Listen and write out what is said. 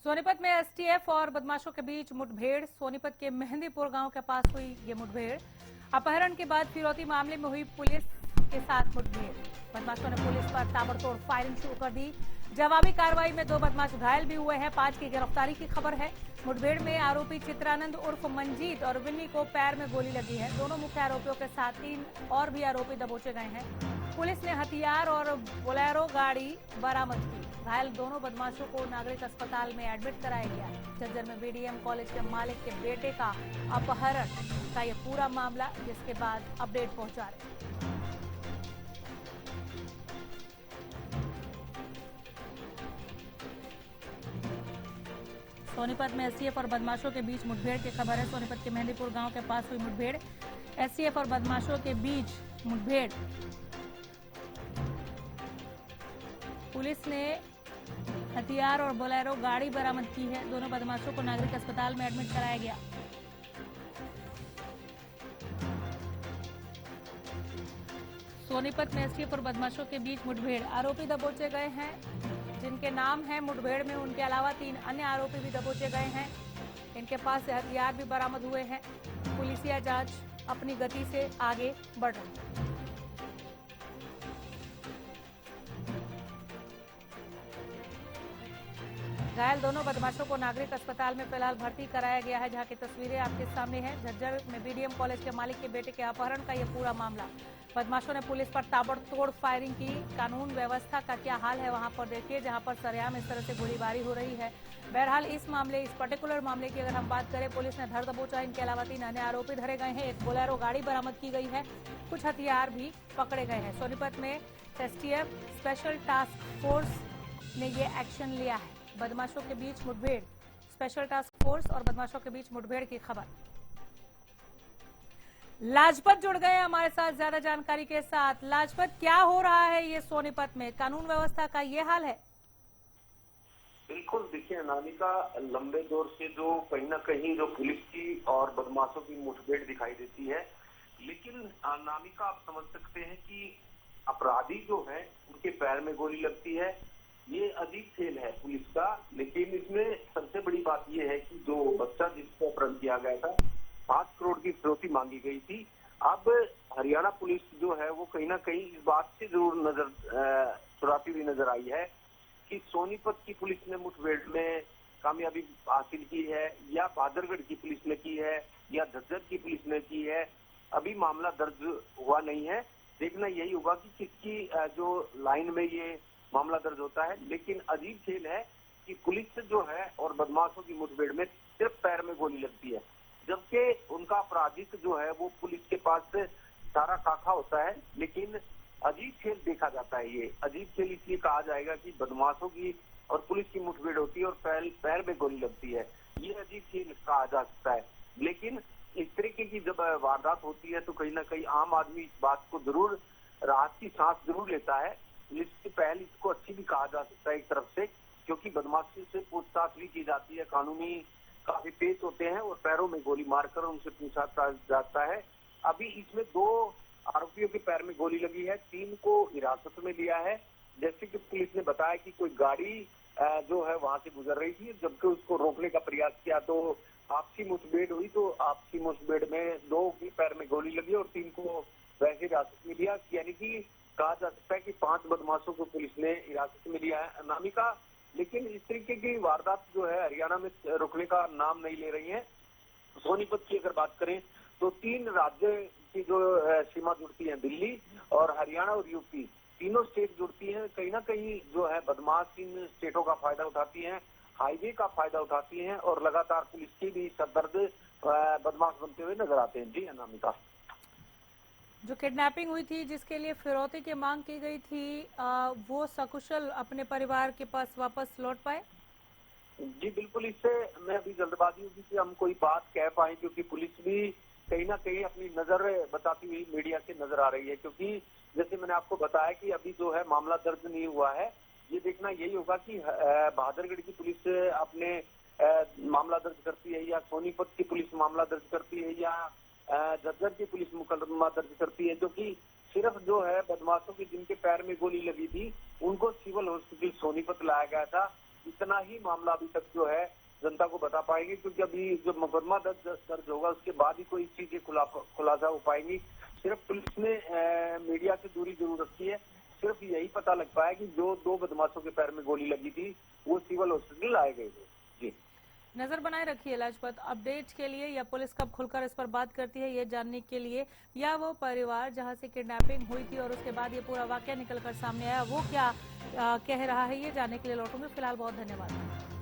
सोनीपत में एसटीएफ और बदमाशों के बीच मुठभेड़। सोनीपत के मेहंदीपुर गांव के पास हुई ये मुठभेड़। अपहरण के बाद फिरौती मामले में हुई पुलिस के साथ मुठभेड़। बदमाशों ने पुलिस पर ताबड़तोड़ फायरिंग शुरू कर दी। जवाबी कार्रवाई में 2 बदमाश घायल भी हुए हैं। 5 की गिरफ्तारी की खबर है। मुठभेड़ में आरोपी चित्रानंद उर्फ मंजीत और विन्नी को पैर में गोली लगी है। दोनों मुख्य आरोपियों के साथ 3 और भी आरोपी दबोचे गए हैं। पुलिस ने हथियार और बोलेरो गाड़ी बरामद की। घायल दोनों बदमाशों को नागरिक अस्पताल में एडमिट कराया गया है। झज्जर में बीडीएम कॉलेज के मालिक के बेटे का अपहरण का यह पूरा मामला, जिसके बाद अपडेट पहुंचा रहे हैं। सोनीपत में एसटीएफ और बदमाशों के बीच मुठभेड़ की खबर है। सोनीपत के मेहंदीपुर गांव के पास हुई मुठभेड़। एसटीएफ और बदमाशों के बीच मुठभेड़। पुलिस ने हथियार और बोलेरो गाड़ी बरामद की है। दोनों बदमाशों को नागरिक अस्पताल में एडमिट कराया गया। सोनीपत में एसटीएफ और बदमाशों के बीच मुठभेड़। आरोपी दबोचे गए हैं। जिनके नाम है मुठभेड़ में, उनके अलावा 3 अन्य आरोपी भी दबोचे गए हैं। इनके पास से हथियार भी बरामद हुए हैं। पुलिसिया जांच अपनी गति से आगे बढ़ रही है। घायल दोनों बदमाशों को नागरिक अस्पताल में फिलहाल भर्ती कराया गया है, जहां की तस्वीरें आपके सामने हैं। झज्जर में बीडीएम कॉलेज के मालिक के बेटे के अपहरण का यह पूरा मामला। बदमाशों ने पुलिस पर ताबड़तोड़ फायरिंग की। कानून व्यवस्था का क्या हाल है वहां पर देखिए, जहां पर सरेआम इस तरह से गोलीबारी हो रही है। बहरहाल इस पर्टिकुलर मामले की अगर हम बात करें, पुलिस ने धर दबोचा। इनके अलावा 3 अन्य आरोपी धरे गए हैं। एक बोलेरो गाड़ी बरामद की गई है। कुछ हथियार भी पकड़े गए हैं। सोनीपत में एसटीएफ स्पेशल टास्क फोर्स ने ये एक्शन लिया है। बदमाशों के बीच मुठभेड़। स्पेशल टास्क फोर्स और बदमाशों के बीच मुठभेड़ की खबर। लाजपत जुड़ गए हमारे साथ ज्यादा जानकारी के साथ। लाजपत, क्या हो रहा है ये सोनीपत में? कानून व्यवस्था का ये हाल है? बिल्कुल, देखिए अनामिका, लंबे दौर से जो कहीं ना कहीं जो पुलिस की और बदमाशों की मुठभेड़ दिखाई देती है, लेकिन अनामिका आप समझ सकते हैं कि अपराधी जो है उनके पैर में गोली लगती है। ये अजीब खेल है पुलिस का। लेकिन इसमें सबसे बड़ी बात यह है कि जो बच्चा जिसको अपहरण किया गया था, 5 करोड़ की फिरौती मांगी गई थी। अब हरियाणा पुलिस जो है वो कहीं ना कहीं इस बात से जरूर नजर चुराती हुई नजर आई है कि सोनीपत की पुलिस ने मुठभेड़ में कामयाबी हासिल की है, या बहादुरगढ़ की पुलिस ने की है, या झज्जर की पुलिस ने की है। अभी मामला दर्ज हुआ नहीं है। देखना यही होगा कि किसकी जो लाइन में ये मामला दर्ज होता है। लेकिन अजीब खेल है कि पुलिस जो है और बदमाशों की मुठभेड़ में सिर्फ पैर में गोली लगती है, जबकि उनका आपराधिक जो है वो पुलिस के पास सारा खाका होता है। लेकिन अजीब खेल देखा जाता है। ये अजीब खेल इसलिए कहा जाएगा कि बदमाशों की और पुलिस की मुठभेड़ होती है और पैर में गोली लगती है। ये अजीब खेल कहा जा सकता है। लेकिन इस तरीके की जब वारदात होती है तो कहीं ना कहीं आम आदमी इस बात को जरूर, राहत की सांस जरूर लेता है। पुलिस की पहल इसको अच्छी भी कहा जा सकता है एक तरफ से, क्योंकि बदमाशी से पूछताछ भी की जाती है। कानूनी काफी तेज होते हैं और पैरों में गोली मारकर उनसे पूछा जाता है। अभी इसमें 2 आरोपियों के पैर में गोली लगी है। 3 को हिरासत में लिया है। जैसे कि पुलिस ने बताया कि कोई गाड़ी जो है वहां से गुजर रही थी, जबकि उसको रोकने का प्रयास किया तो आपसी मुठभेड़ हुई। तो आपसी मुठभेड़ में 2 के पैर में गोली लगी और 3 को वैसे हिरासत में लिया। यानी कि कहा जा सकता है कि 5 बदमाशों को पुलिस ने हिरासत में लिया है। अनामिका, लेकिन इस तरीके की वारदात जो है हरियाणा में रुकने का नाम नहीं ले रही है। सोनीपत की अगर बात करें तो 3 राज्य की जो सीमा जुड़ती है, दिल्ली और हरियाणा और यूपी, तीनों स्टेट जुड़ती हैं। कहीं ना कहीं जो है बदमाश इन स्टेटों का फायदा उठाती हैं, हाईवे का फायदा उठाती हैं और लगातार पुलिस की भी सरदर्द बदमाश बनते हुए नजर आते हैं। जी अनामिका, जो किडनैपिंग हुई थी, जिसके लिए फिरौती की मांग की गई थी, वो सकुशल अपने परिवार के पास वापस लौट पाए? जी बिल्कुल। इससे मैं अभी जल्दबाजी होगी कि हम कोई बात कह पाए, क्योंकि पुलिस भी कहीं ना कहीं अपनी नजर बताती हुई मीडिया से नजर आ रही है। क्योंकि जैसे मैंने आपको बताया कि अभी जो है मामला दर्ज नहीं हुआ है। ये देखना यही होगा कि बहादुरगढ़ की पुलिस अपने मामला दर्ज करती है, या सोनीपत की पुलिस मामला दर्ज करती है, या झज्जर की पुलिस मुकदमा दर्ज करती है। जो कि सिर्फ जो है बदमाशों की जिनके पैर में गोली लगी थी उनको सिविल हॉस्पिटल सोनीपत लाया गया था। इतना ही मामला अभी तक जो है जनता को बता पाएंगे, क्योंकि अभी जो मुकदमा दर्ज होगा उसके बाद ही कोई इस चीज की खुलासा हो पाएंगी। सिर्फ पुलिस ने मीडिया से दूरी जरूर रखी है। सिर्फ यही पता लग पाया कि जो 2 बदमाशों के पैर में गोली लगी थी वो सिविल हॉस्पिटल लाए गए थे। जी, नजर बनाए रखिए लाजपत। अपडेट के लिए या पुलिस कब खुलकर इस पर बात करती है ये जानने के लिए, या वो परिवार जहां से किडनैपिंग हुई थी और उसके बाद ये पूरा वाकया निकलकर सामने आया वो क्या कह रहा है, ये जानने के लिए लौटूंगी। फिलहाल बहुत धन्यवाद।